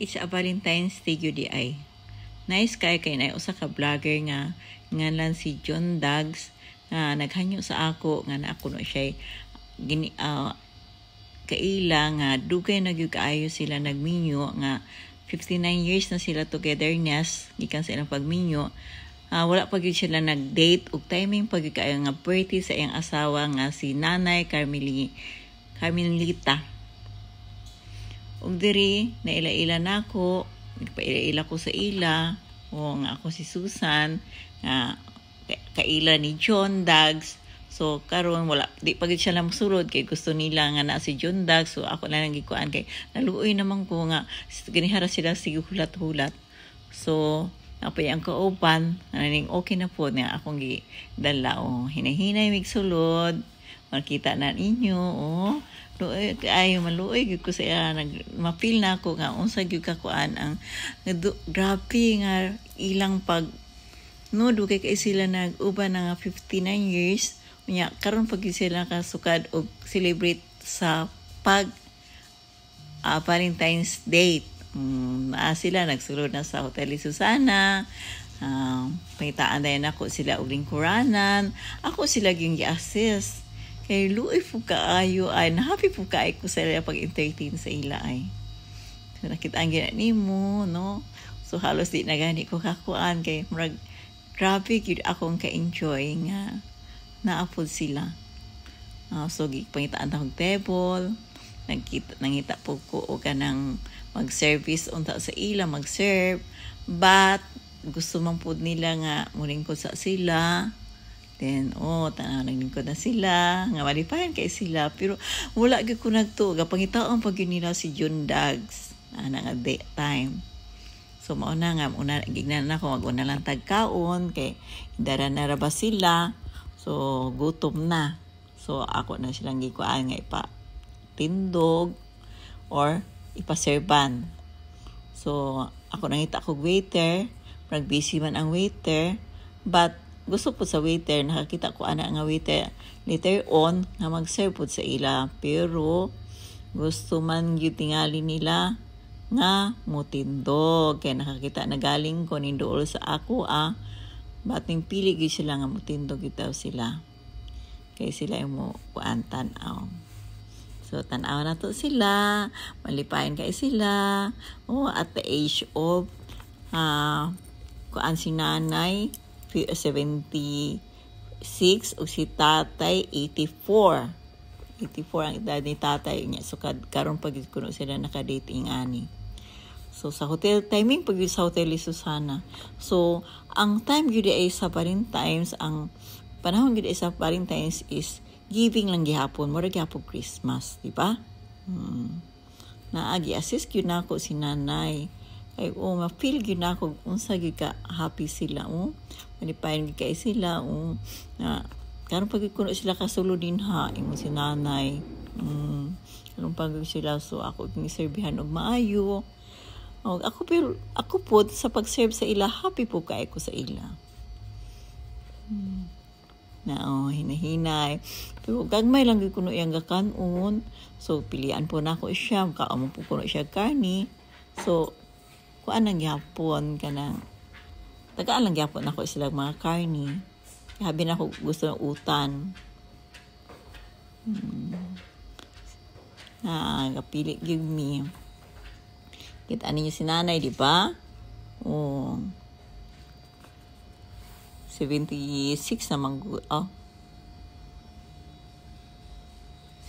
It's a Valentine's Day gyud di ay. Nice kay na usa ka vlogger nga ngalan si John Dags nga naghanyo sa ako nga na ako no siya kaila nga dugay na gyud kaayo sila nagminyo nga 59 years na sila togetherness gikan sa ilang pagminyo. Wala pa gyud sila nag-date ug timing pa gyud kaayo nga birthday sa iyang asawa nga si Nanay Carmelita. Ug diri naila-ila nako, nagpaila-ila ko sa ila o nga ako si Susan nga kaila ni John Dags. So karon wala di pa gid siya lang sulod kay gusto nila nga na si John Dags, so ako na lang gikuan kay naluoy naman ko nga ganihara sila sige hulat-hulat. So apay ang kauban aning okay na po nga akong gidala hinahinay mig sulod makita na ninyo luoy ay maluoy gyud ko sa iya mapil na ako nga unsa gyud ka kuan ang grabe nga ilang pag no dugay kay sila nag-uban na nga 59 years unya karon pag sila kasukad og celebrate sa pag Valentine's Day. Sila nagsulod na sa Hotel Susana. Pangitaan dayon ako sila og lingkuranan. Ako sila gyud gi-assist. Kay luoy po kaayo ay happy po kaayo ko sa pag-entertain sa ila ay. So nakita ang gina nimo no. So halos di na gani ko kakuan kay murag grabe gyud akong ka-enjoy nga naapod sila. So pangitaan ta og table. Nangita po ko o kanang mag-service unta sa ila mag-serve but gusto man pud nila nga mulingkod sa sila. Then, tanaw naglingkod na sila. Nga malipayan kay sila. Pero, wala gyud ko nagtuog. Pangitaon pag yun nila si John Dags. Nga date time. So, mauna nga. Gignan na ako. Mag-una lang tagkaon. Kay, dara na ba sila. So, gutom na. So, ako na silang gikuan nga ipa-tindog or ipa-serban. So, ako nangita ko waiter. Busy man ang waiter. But, gusto po sa waiter, nakakita ko ana nga waiter later on nga mag-serve po sa ila. Pero, gusto man yung tingali nila nga mutindog. Kaya nakakita na galing ko nindool sa ako bating pili gyud sila nga mutindog itaw sila. Kaya sila yung mo kuantan So, tanaw na to sila. Malipayan kay sila. At the age of kuan si nanay 76 o si tatay 84 ang edad ni tatay niya. So karon pag kuno sila naka-dating ani. So sa hotel timing pag sa Hotel Susana. So ang time gyud ay sa Valentine's, ang panahon gyud sa Valentine's is giving lang gihapon, mura gihapon Christmas, di ba? Naagi assist gyud nako si nanay. Ay ma-feel gyud nako unsa gyud ka happy sila malipayan gyud kay sila karon pag kuno sila kasulod din imo si nanay karon pag sila so ako giserbihan og maayo ako po sa pag-serve sa ila happy po kay ko sa ila hinahinay pero gagmay lang gyud kuno iyang gakanon so pilian po nako siya kaamo po kuno siya karni so kuan ang gyapon kanang tagaan lang gyapon ako sila mga karni. Habi na ako gusto ng utan. Kapili gyud mi. Kita ninyo si nanay, di ba? 76 naman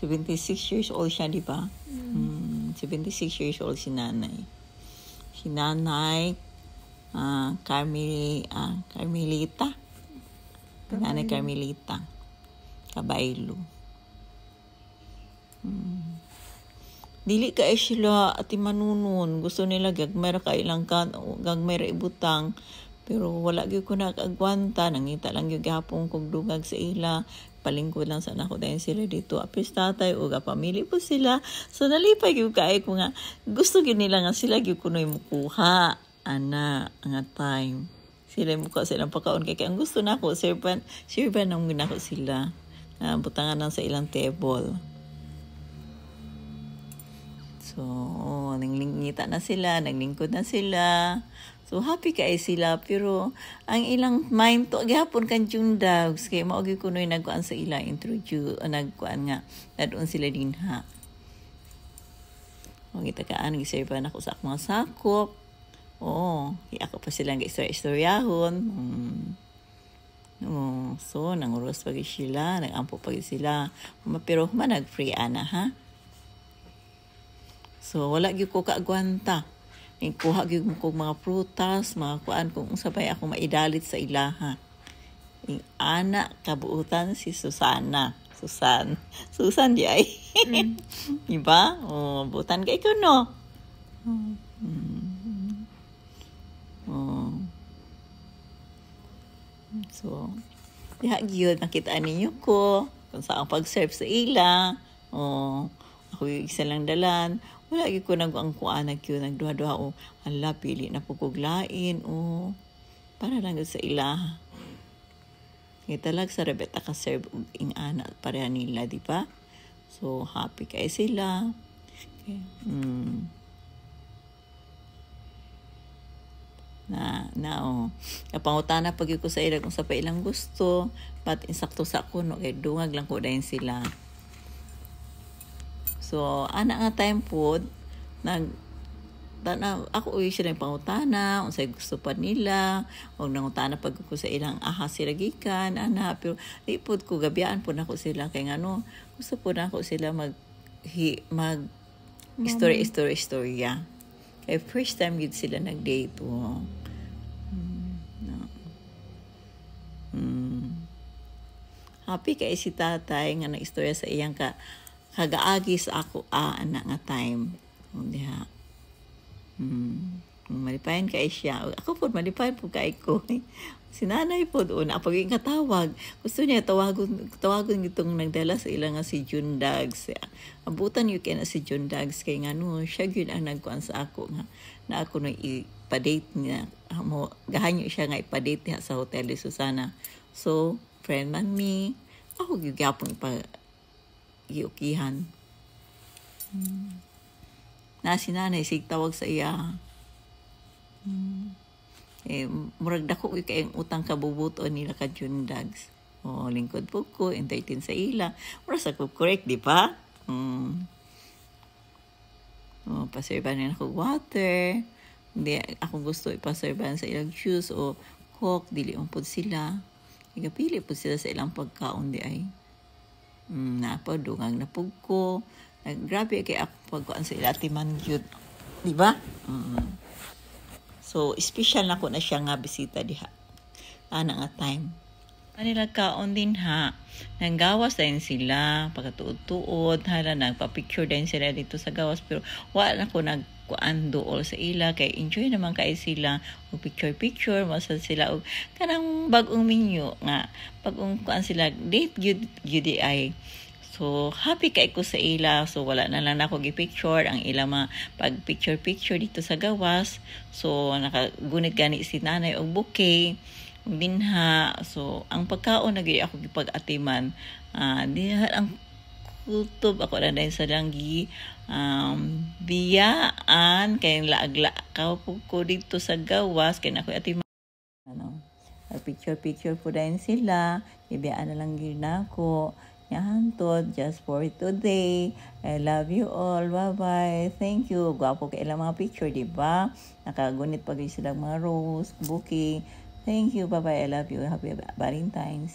76 years old siya, di ba? 76 years old si nanay. Si nanay Carmelita. Nanay Carmelita Kabaylo. Dili ka sila ati manunon. Gusto nila gagmay ra kailang kan gagmay ra ibutang. Pero wala gyud ko nakagwanta. Nangita lang gyud gihapon kog dungag sa ila. Palingkod lang sa nako dayon sila dito. Apis tatay o pamili po sila. So nalipay gyud kay ko nga gusto gyud nila nga sila gyud kunoy mukuha ana nga time. Sila muka silang pagkaon kay ang gusto nako serban nang ginako sila. Butangan lang sa ilang table. So, nanglingita na sila, naglingkod na sila. So, happy kay sila. Pero, ang ilang mind to, gihapon kan Jundags. Kaya maugay ko noy nagkuan sa ila, introduce, nagkuan nga, nadoon sila din ha. Kita kaan, giserban ako sa akong mga sakop. Ako pa silang istorya-istoryahon. So, nanguros pagi sila, nagampo pagi sila. Pero, nag-free ana ha. So, wala gyud ko kaagwanta. Kuha gyud ko mga prutas, mga kuan kung sabay ako maidalit sa ilaha. Yung anak kabuutan si Susana. Susan di ay. Diba? Buutan kay ko no. So, diha gyud nakita ninyo ko kung saan pag-serve sa ila. Ako yung isa lang dalan. Wala gyud ko nag-angkuan nagduha-duha hala pili na puguglain para lang sa ila. Talag sa rebeta ka serve og ing ana pareha nila, di ba? So happy kay sila. Okay. Kapangutana pag ko sa ila kung sa pa ilang gusto, but insakto sa kuno kay dungag lang ko dayon sila. So, ana nga time po, ako sila yung pangutana, unsay gusto pa nila, o nangutana pag ko sa ilang sila gikan, pero di po ko gabiyaan po na ko sila, kay ano, gusto po na ko sila mag storya. Kaya first time yun sila nag-date. Happy kay si tatay nga nag-istorya sa iyang kagaagi sa ako anak nga time. Diha. Malipayan kay siya. Ako po malipayan po kay ko. Si nanay po doon pag yung katawag. Gusto niya tawagon itong nagdala sa ilang nga si Jundags. Abutan yung kaya na si Jundags kay nga siya yun ang nagkuhan sa ako nga na ako nung ipadate niya. Gahanyo siya nga ipadate niya sa Hotel de Susana. So, friend man me. Ako yung gapong iukihan. Na si nanay sigtawag sa iya. Murag dako kay utang kabubuton nila ka Jundags. Lingkod po ko, entertain sa ila. Mura sa ko correct, di ba? Paserban nila ako water. Hindi ako gusto ipaserban sa ilang juice o coke, dili po sila. Pili po sila sa ilang pagkaon di ay. Napadungang napug ko. Grabe kay ako pagkuan sa ilatiman yun. Diba? So, special na ko na siya nga bisita diha. Ana nga time. Kanila kaon din ha. Nanggawas din sila. Pagkatuod-tuod. Hala, nagpa-picture din sila dito sa gawas. Pero wala na ko nagkuan dool sa ila. Kaya enjoy naman kayo sila. O picture-picture. Masal sila. O kanang bagong menu nga. Bagong kuan sila. Date UDI. So, happy kay ko sa ila. So, wala na lang ako gi-picture. Ang ila pag picture-picture dito sa gawas. So, nakagunit gani si nanay og bouquet. Binha. So, ang pagkaon nagay ako gipag-atiman. Ang kutob ako na dahil sa langgi. Biyaan. Kaya laagla ko dito sa gawas. Kaya ako atiman. Picture-picture po dahil sila. Ibiyaan na lang gina ako. Hantod just for today. I love you all. Bye-bye. Thank you. Gwapo kay ilang mga picture, di ba? Nakagunit pa rin silang mga rose, bouquet. Thank you. Bye-bye. I love you. Happy Valentine's.